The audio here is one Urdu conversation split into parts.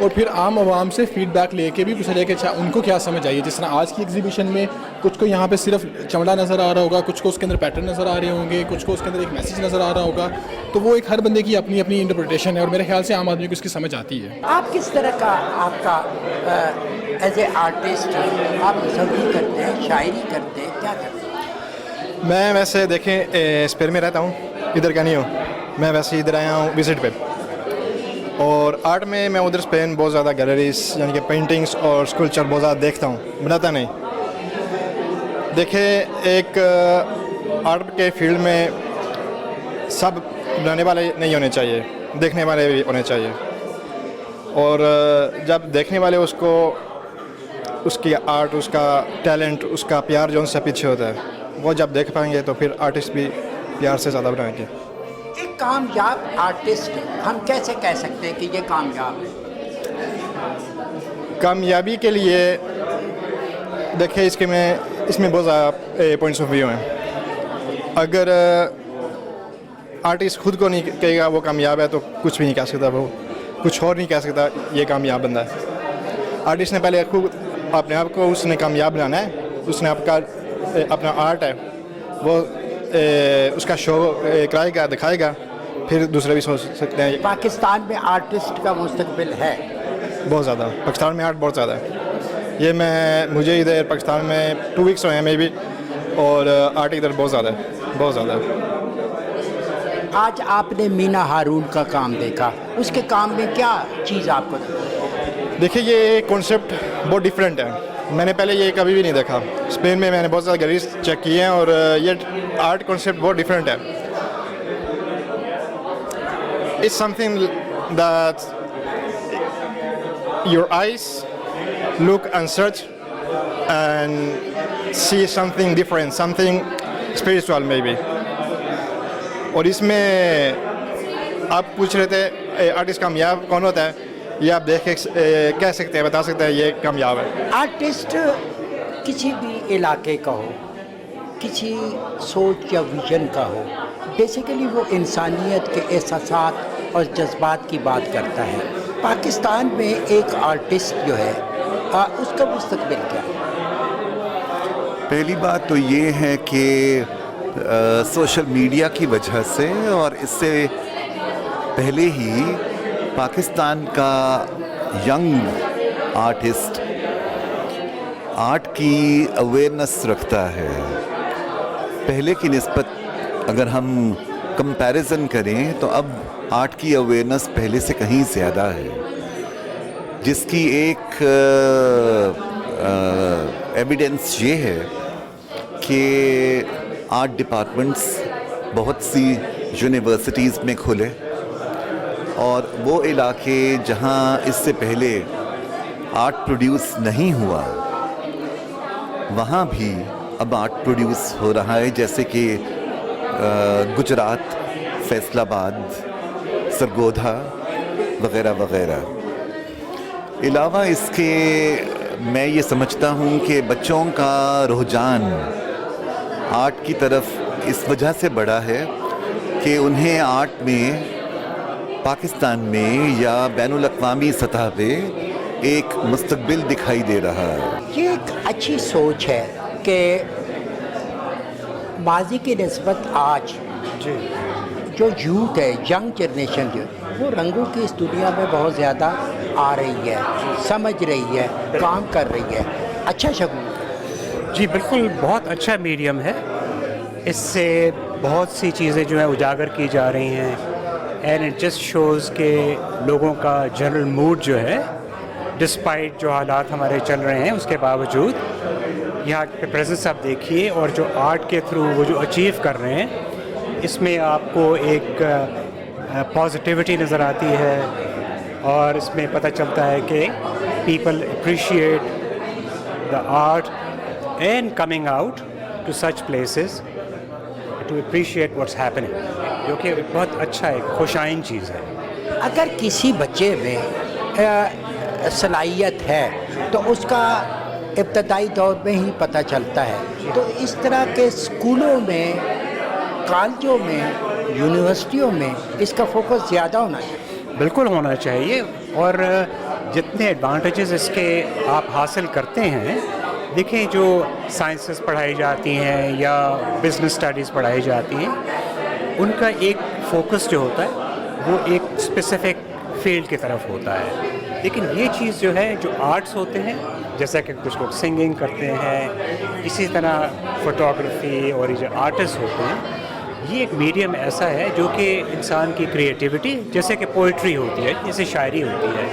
اور پھر عام عوام سے فیڈ بیک لے کے بھی پوچھا جائے کہ اچھا ان کو کیا سمجھ آئی ہے. جس طرح آج کی ایگزیبیشن میں کچھ کو یہاں پہ صرف چمڑا نظر آ رہا ہوگا, کچھ کو اس کے اندر پیٹرن نظر آ رہے ہوں گے, کچھ کو اس کے اندر ایک میسیج نظر آ رہا ہوگا. تو وہ ایک ہر بندے کی اپنی اپنی انٹرپریٹیشن ہے اور میرے خیال سے عام آدمی کو اس کی سمجھ آتی ہے. آپ کس طرح کا آپ کا ایز اے آرٹسٹ آپ تصویر کرتے ہیں, شاعری کرتے ہیں, کیا کرتے ہیں؟ میں ویسے دیکھیں اسپین میں رہتا ہوں, ادھر کا نہیں ہوں, میں ویسے ادھر آیا ہوں وزٹ پہ. اور آرٹ میں ادھر اسپین بہت زیادہ گیلریز یعنی کہ پینٹنگس اور اسکلپچر بہت زیادہ دیکھتا ہوں, بناتا نہیں. دیکھیں ایک آرٹ کے فیلڈ میں سب بنانے والے نہیں ہونے چاہیے, دیکھنے والے بھی ہونے چاہیے. اور جب دیکھنے والے اس کو اس کی آرٹ, اس کا ٹیلنٹ, اس کا پیار جو ان سے پیچھے ہوتا ہے, وہ جب دیکھ پائیں گے تو پھر آرٹسٹ بھی پیار سے زیادہ بنائیں گے. ایک کامیاب آرٹسٹ ہم کیسے کہہ سکتے ہیں کہ یہ کامیاب ہے؟ کامیابی کے لیے دیکھیں اس میں بہت زیادہ پوائنٹس آف ویو ہیں. اگر آرٹسٹ خود کو نہیں کہے گا وہ کامیاب ہے تو کچھ بھی نہیں کہہ سکتا, وہ کچھ اور نہیں کہہ سکتا یہ کامیاب بندہ ہے. آرٹسٹ نے پہلے خود اپنے آپ کو اس نے کامیاب بنانا ہے, اس نے آپ کا اپنا آرٹ ہے وہ اس کا شو کرائے گا, دکھائے گا, پھر دوسرے بھی سوچ سکتے ہیں. پاکستان میں آرٹسٹ کا مستقبل ہے بہت زیادہ, پاکستان میں آرٹ بہت زیادہ ہے. یہ مجھے ادھر پاکستان میں 2 ویکس ہوئے ہیں میں بھی, اور آرٹ ادھر بہت زیادہ ہے, بہت زیادہ ہے. آج آپ نے مینا ہارون کا کام دیکھا, اس کے کام میں کیا چیز آپ کو دیکھیے یہ کانسیپٹ بہت ڈفرینٹ ہے, میں نے پہلے یہ کبھی بھی نہیں دیکھا. اسپین میں نے بہت زیادہ گیلریز چیک کی ہیں اور یہ آرٹ کانسیپٹ بہت ڈفرینٹ ہے. It's something that your eyes look and search and see something different, something spiritual maybe. اور اس میں آپ پوچھ رہے تھے آرٹسٹ کامیاب کون ہوتا ہے, یہ آپ دیکھ کے کہہ سکتے ہیں, بتا سکتے ہیں یہ کامیاب ہے. آرٹسٹ کسی بھی علاقے کا ہو, کسی سوچ یا ویژن کا ہو, بیسیکلی وہ انسانیت کے احساسات اور جذبات کی بات کرتا ہے. پاکستان میں ایک آرٹسٹ جو ہے اس کا مستقبل کیا ہے؟ پہلی بات تو یہ ہے کہ سوشل میڈیا کی وجہ سے اور اس سے پہلے ہی پاکستان کا ینگ آرٹسٹ آرٹ کی اویئرنس رکھتا ہے. پہلے کی نسبت اگر ہم کمپیریزن کریں تو اب آرٹ کی اویئرنس پہلے سے کہیں زیادہ ہے, جس کی ایک ایویڈنس یہ ہے کہ آرٹ ڈپارٹمنٹس بہت سی یونیورسٹیز میں کھلے, اور وہ علاقے جہاں اس سے پہلے آرٹ پروڈیوس نہیں ہوا وہاں بھی اب آرٹ پروڈیوس ہو رہا ہے, جیسے کہ گجرات, فیصل آباد, سرگودھا وغیرہ وغیرہ. علاوہ اس کے میں یہ سمجھتا ہوں کہ بچوں کا رجحان آرٹ کی طرف اس وجہ سے بڑا ہے کہ انہیں آرٹ میں پاکستان میں یا بین الاقوامی سطح پہ ایک مستقبل دکھائی دے رہا ہے. یہ ایک اچھی سوچ ہے کہ ماضی کی نسبت آج جو یوتھ ہے, ینگ جنریشن جو وہ رنگوں کی اس دنیا میں بہت زیادہ آ رہی ہے, سمجھ رہی ہے, کام کر رہی ہے. اچھا شگون. جی بالکل, بہت اچھا میڈیم ہے. اس سے بہت سی چیزیں جو ہیں اجاگر کی جا رہی ہیں, اینڈ اٹ جسٹ شوز کہ لوگوں کا جنرل موڈ جو ہے ڈسپائٹ جو حالات ہمارے چل رہے ہیں اس کے باوجود یہاں پہ پریزنس آپ دیکھیے, اور جو آرٹ کے تھرو وہ جو اچیو کر رہے ہیں اس میں آپ کو ایک پازیٹیوٹی نظر آتی ہے, اور اس میں پتہ چلتا ہے کہ people appreciate the art and coming out to such places to appreciate what's happening, جو کہ بہت اچھا ایک خوشائن چیز ہے. اگر کسی بچے میں صلاحیت ہے تو اس کا ابتدائی دور میں ہی پتہ چلتا ہے. تو اس طرح کے اسکولوں میں, کالجوں میں, یونیورسٹیوں میں اس کا فوکس زیادہ ہونا چاہیے. بالکل ہونا چاہیے, اور جتنے ایڈوانٹیجز اس کے آپ حاصل کرتے ہیں، دیکھیں جو سائنسز پڑھائی جاتی ہیں یا بزنس اسٹڈیز پڑھائی جاتی ہیں، ان کا ایک فوکس جو ہوتا ہے وہ ایک اسپیسیفک فیلڈ کی طرف ہوتا ہے. لیکن یہ چیز جو ہے، جو آرٹس ہوتے ہیں، جیسا کہ کچھ لوگ سنگنگ کرتے ہیں، اسی طرح فوٹوگرافی اور یہ جو آرٹسٹ ہوتے ہیں، یہ ایک میڈیم ایسا ہے جو کہ انسان کی کریٹیوٹی، جیسے کہ پوئٹری ہوتی ہے، جیسے شاعری ہوتی ہے،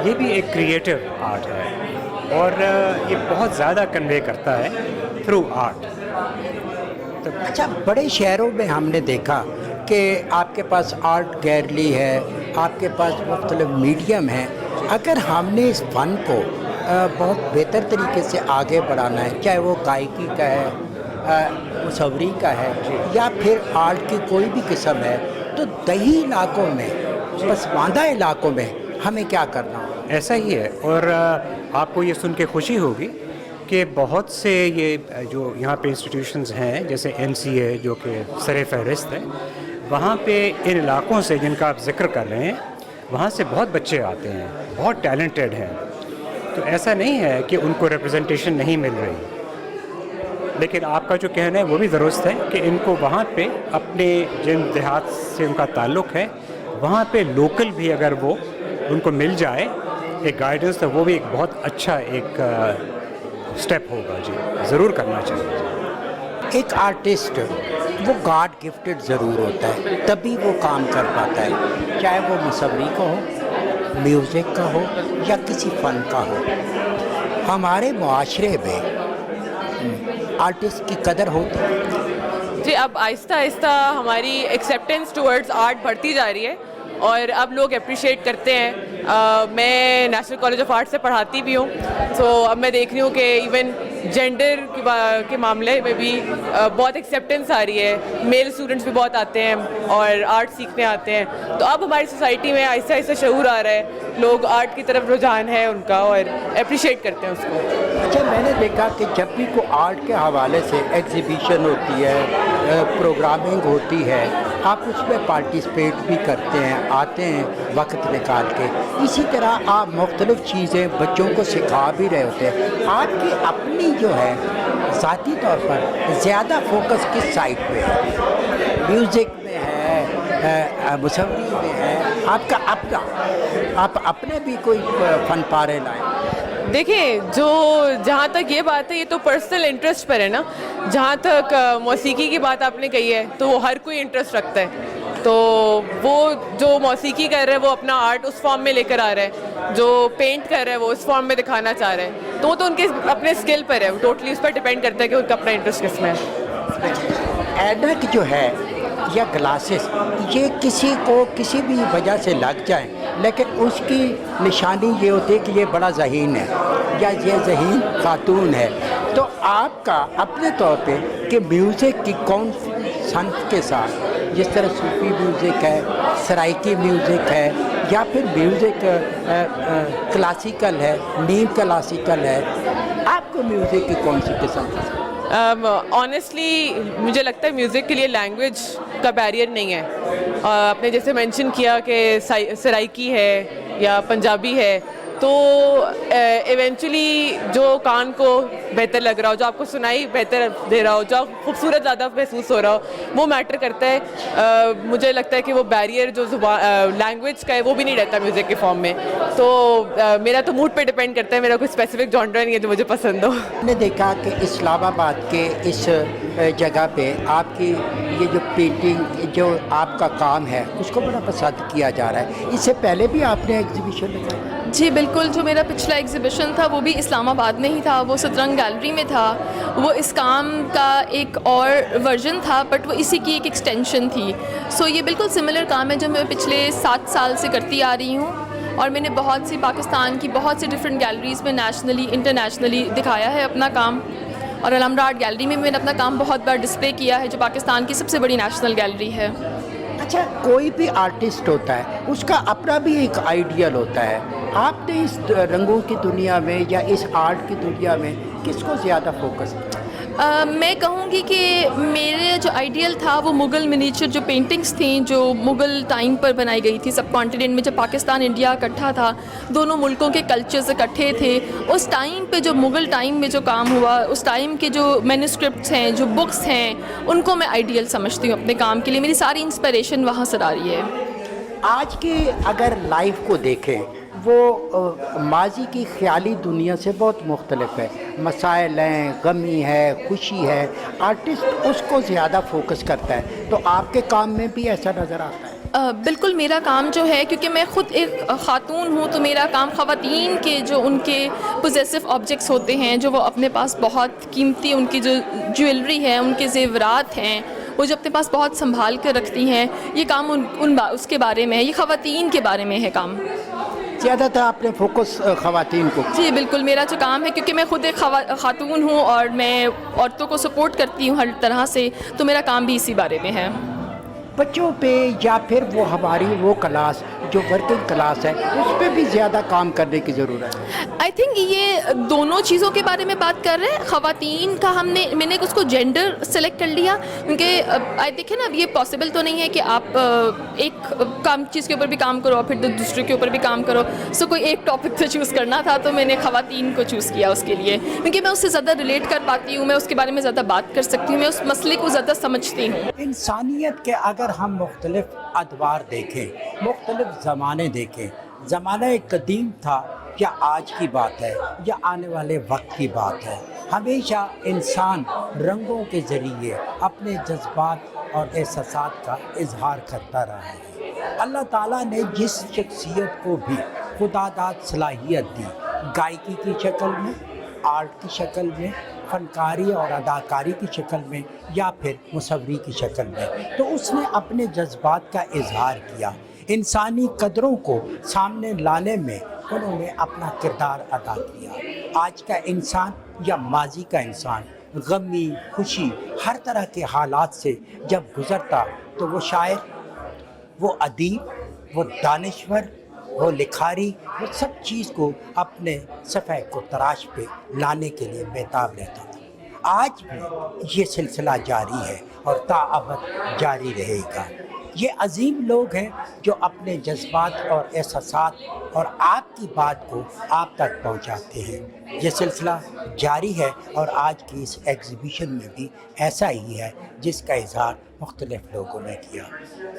یہ بھی ایک کریٹیو آرٹ ہے اور یہ بہت زیادہ کنوے کرتا ہے تھرو آرٹ. اچھا، بڑے شہروں میں ہم نے دیکھا کہ آپ کے پاس آرٹ گیلری ہے، آپ کے پاس مختلف میڈیم ہیں. اگر ہم نے اس فن کو بہت بہتر طریقے سے آگے بڑھانا ہے، چاہے وہ گائکی کا ہے، مصوری کا ہے، یا پھر آرٹ کی کوئی بھی قسم ہے، تو دیہی علاقوں میں، پسماندہ علاقوں میں ہمیں کیا کرنا ہو؟ ایسا ہی ہے. اور آپ کو یہ سن کے خوشی ہوگی کہ بہت سے یہ جو یہاں پہ انسٹیٹیوشنز ہیں، جیسے NCA جو کہ سر فہرست ہے، وہاں پہ ان علاقوں سے جن کا آپ ذکر کر رہے ہیں، وہاں سے بہت بچے آتے ہیں، بہت ٹیلنٹڈ ہیں. تو ایسا نہیں ہے کہ ان کو ریپرزنٹیشن نہیں مل رہی، لیکن آپ کا جو کہنا ہے وہ بھی درست ہے کہ ان کو وہاں پہ اپنے جن دیہات سے ان کا تعلق ہے، وہاں پہ لوکل بھی اگر وہ ان کو مل جائے ایک گائیڈنس، تو وہ بھی ایک بہت اچھا ایک سٹیپ ہوگا. جی ضرور کرنا چاہیے. ایک آرٹسٹ وہ گاڈ گفٹڈ ضرور ہوتا ہے، تبھی وہ کام کر پاتا ہے، چاہے وہ مصوری کا ہو، میوزک کا ہو، یا کسی فن کا ہو. ہمارے معاشرے میں آرٹسٹ کی قدر ہوتی ہے. جی، اب آہستہ آہستہ ہماری ایکسیپٹنس ٹورڈز آرٹ بڑھتی جا رہی ہے اور اب لوگ اپریشیٹ کرتے ہیں. میں نیشنل کالج آف آرٹ سے پڑھاتی بھی ہوں، تو اب میں دیکھ رہی ہوں کہ ایون جینڈر کے معاملے میں بھی بہت ایکسیپٹنس آ رہی ہے. میل اسٹوڈنٹس بھی بہت آتے ہیں اور آرٹ سیکھنے آتے ہیں. تو اب ہماری سوسائٹی میں آہستہ آہستہ شعور آ رہا ہے، لوگ آرٹ کی طرف رجحان ہے ان کا اور اپریشیٹ کرتے ہیں اس کو. اچھا، میں نے دیکھا کہ جب بھی کوئی آرٹ کے حوالے سے ایگزیبیشن ہوتی ہے، پروگرامنگ ہوتی ہے، آپ اس میں پارٹیسپیٹ بھی کرتے ہیں، آتے ہیں وقت نکال کے. اسی طرح آپ مختلف چیزیں بچوں کو سکھا بھی رہے ہوتے ہیں. آپ کی اپنی جو ہے ذاتی طور پر زیادہ فوکس کس سائٹ پہ ہے؟ میوزک میں ہے، مصوری میں ہے، آپ کا اپنا، آپ اپنے بھی کوئی فن پارے لائیں؟ دیکھیں، جہاں تک یہ بات ہے، یہ تو پرسنل انٹرسٹ پر ہے نا. جہاں تک موسیقی کی بات آپ نے کہی ہے، تو وہ ہر کوئی انٹرسٹ رکھتا ہے. تو وہ جو موسیقی کر رہا ہے وہ اپنا آرٹ اس فارم میں لے کر آ رہا ہے، جو پینٹ کر رہا ہے وہ اس فارم میں دکھانا چاہ رہا ہے. تو وہ تو ان کے اپنے اسکل پر ہے، ٹوٹلی اس پر ڈپینڈ کرتا ہے کہ ان کا اپنا انٹرسٹ کس میں ہے. اینک جو ہے یا گلاسز، یہ کسی کو کسی بھی وجہ سے لگ جائیں، لیکن اس کی نشانی یہ ہوتی ہے کہ یہ بڑا ذہین ہے یا یہ ذہین خاتون ہے. تو آپ کا اپنے طور پہ کہ میوزک کی کون صنف کے ساتھ، جس طرح صوفی میوزک ہے، سرائکی میوزک ہے، یا پھر میوزک کلاسیکل ہے، نیم کلاسیکل ہے، آپ کو میوزک کی کون سی قسم پسند؟ آنیسٹلی مجھے لگتا ہے میوزک کے لیے لینگویج کا بیریئر نہیں ہے. آپ نے جیسے مینشن کیا کہ سرائکی ہے یا پنجابی ہے، تو ایونچولی جو کان کو بہتر لگ رہا ہو، جو آپ کو سنائی بہتر دے رہا ہو، جو خوبصورت زیادہ محسوس ہو رہا ہو، وہ میٹر کرتا ہے. مجھے لگتا ہے کہ وہ بیریئر جو لینگویج کا ہے وہ بھی نہیں رہتا میوزک کے فارم میں. تو میرا تو موڈ پہ ڈپینڈ کرتا ہے، میرا کوئی اسپیسیفک جانرا نہیں ہے جو مجھے پسند ہو. ہم نے دیکھا کہ اسلام آباد کے اس جگہ پہ آپ کی یہ جو پینٹنگ، جو آپ کا کام ہے، اس کو بڑا پسند کیا جا رہا ہے. اس سے پہلے بھی آپ نے ایگزیبیشن لگائی؟ جی بالکل، جو میرا پچھلا ایگزیبیشن تھا وہ بھی اسلام آباد میں ہی تھا، وہ سترنگ گیلری میں تھا. وہ اس کام کا ایک اور ورژن تھا، بٹ وہ اسی کی ایک ایکسٹینشن تھی. سو یہ بالکل سملر کام ہے جو میں پچھلے 7 سال سے کرتی آ رہی ہوں، اور میں نے بہت سی پاکستان کی بہت سی ڈفرینٹ گیلریز میں نیشنلی انٹرنیشنلی دکھایا ہے اپنا کام. اور علامڈہ آرٹ گیلری میں میں نے اپنا کام بہت بار ڈسپلے کیا ہے، جو پاکستان کی سب سے بڑی نیشنل گیلری ہے. اچھا، کوئی بھی آرٹسٹ ہوتا ہے، اس کا اپنا بھی ایک آئیڈیل ہوتا ہے. آپ نے اس رنگوں کی دنیا میں یا اس آرٹ کی دنیا میں کس کو زیادہ فوکس کیا؟ میں کہوں گی کہ میرے جو آئیڈیل تھا وہ مغل منیچر جو پینٹنگز تھیں جو مغل ٹائم پر بنائی گئی تھی سب کانٹیننٹ میں، جب پاکستان انڈیا اکٹھا تھا، دونوں ملکوں کے کلچرز اکٹھے تھے، اس ٹائم پہ جو مغل ٹائم میں جو کام ہوا، اس ٹائم کے جو مینوسکرپٹس ہیں، جو بکس ہیں، ان کو میں آئیڈیل سمجھتی ہوں اپنے کام کے لیے. میری ساری انسپریشن وہاں سے آ رہی ہے. آج کی اگر لائف کو دیکھیں وہ ماضی کی خیالی دنیا سے بہت مختلف ہے. مسائل ہیں، غمی ہے، خوشی ہے، آرٹسٹ اس کو زیادہ فوکس کرتا ہے. تو آپ کے کام میں بھی ایسا نظر آتا ہے؟ بالکل. میرا کام جو ہے، کیونکہ میں خود ایک خاتون ہوں، تو میرا کام خواتین کے جو ان کے پوزیسو آبجیکٹس ہوتے ہیں، جو وہ اپنے پاس بہت قیمتی ان کی جو جیولری ہے، ان کے زیورات ہیں، وہ جو اپنے پاس بہت سنبھال کر رکھتی ہیں، یہ کام اس کے بارے میں ہے، یہ خواتین کے بارے میں ہے کام. زیادہ تر آپ نے فوکس خواتین کو؟ جی بالکل. میرا جو کام ہے، کیونکہ میں خود ایک خاتون ہوں اور میں عورتوں کو سپورٹ کرتی ہوں ہر طرح سے، تو میرا کام بھی اسی بارے میں ہے. بچوں پہ یا پھر وہ ہماری وہ کلاس جو ورکنگ کلاس ہے، اس پہ بھی زیادہ کام کرنے کی ضرورت ہے. آئی تھنک یہ دونوں چیزوں کے بارے میں بات کر رہے ہیں. خواتین کا میں نے اس کو جینڈر سلیکٹ کر لیا، کیونکہ دیکھیں نا، اب یہ پاسبل تو نہیں ہے کہ آپ ایک چیز کے اوپر بھی کام کرو اور پھر دوسرے کے اوپر بھی کام کرو. سو کوئی ایک ٹاپک تو چوز کرنا تھا، تو میں نے خواتین کو چوز کیا اس کے لیے، کیونکہ میں اس سے زیادہ ریلیٹ کر پاتی ہوں، میں اس کے بارے میں زیادہ بات کر سکتی ہوں، میں اس مسئلے کو زیادہ سمجھتی ہوں. انسانیت کے اگر ہم مختلف ادوار دیکھیں، مختلف زمانے دیکھیں، زمانہ قدیم تھا یا آج کی بات ہے یا آنے والے وقت کی بات ہے، ہمیشہ انسان رنگوں کے ذریعے اپنے جذبات اور احساسات کا اظہار کرتا رہا ہے. اللہ تعالیٰ نے جس شخصیت کو بھی خدا داد صلاحیت دی، گائیکی کی شکل میں، آرٹ کی شکل میں، فنکاری اور اداکاری کی شکل میں، یا پھر مصوری کی شکل میں، تو اس نے اپنے جذبات کا اظہار کیا. انسانی قدروں کو سامنے لانے میں انہوں نے اپنا کردار ادا کیا. آج کا انسان یا ماضی کا انسان غمی، خوشی، ہر طرح کے حالات سے جب گزرتا، تو وہ شاعر، وہ ادیب، وہ دانشور، وہ لکھاری، وہ سب چیز کو اپنے صفحے کو تراش پہ لانے کے لیے بیتاب رہتا تھا. آج بھی یہ سلسلہ جاری ہے اور تا ابد جاری رہے گا. یہ عظیم لوگ ہیں جو اپنے جذبات اور احساسات اور آپ کی بات کو آپ تک پہنچاتے ہیں. یہ سلسلہ جاری ہے اور آج کی اس ایگزیبیشن میں بھی ایسا ہی ہے، جس کا اظہار مختلف لوگوں نے کیا.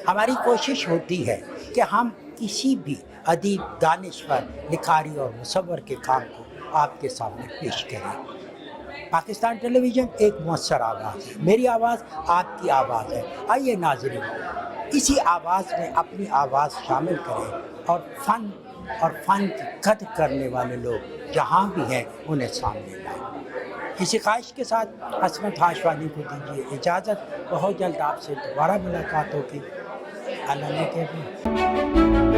ہماری کوشش ہوتی ہے کہ ہم کسی بھی ادیب، دانشور، لکھاری اور مصور کے کام کو آپ کے سامنے پیش کریں. پاکستان ٹیلی ویژن ایک مؤثر آواز ہے. میری آواز آپ کی آواز ہے. آئیے ناظرین، اسی آواز میں اپنی آواز شامل کریں اور فن کی قدر کرنے والے لوگ جہاں بھی ہیں انہیں سامنے لائیں. اسی خواہش کے ساتھ عصمت ہاشوانی کو دیجیے اجازت. بہت جلد آپ سے دوبارہ ملاقات ہوگی. اللہ نے کہا.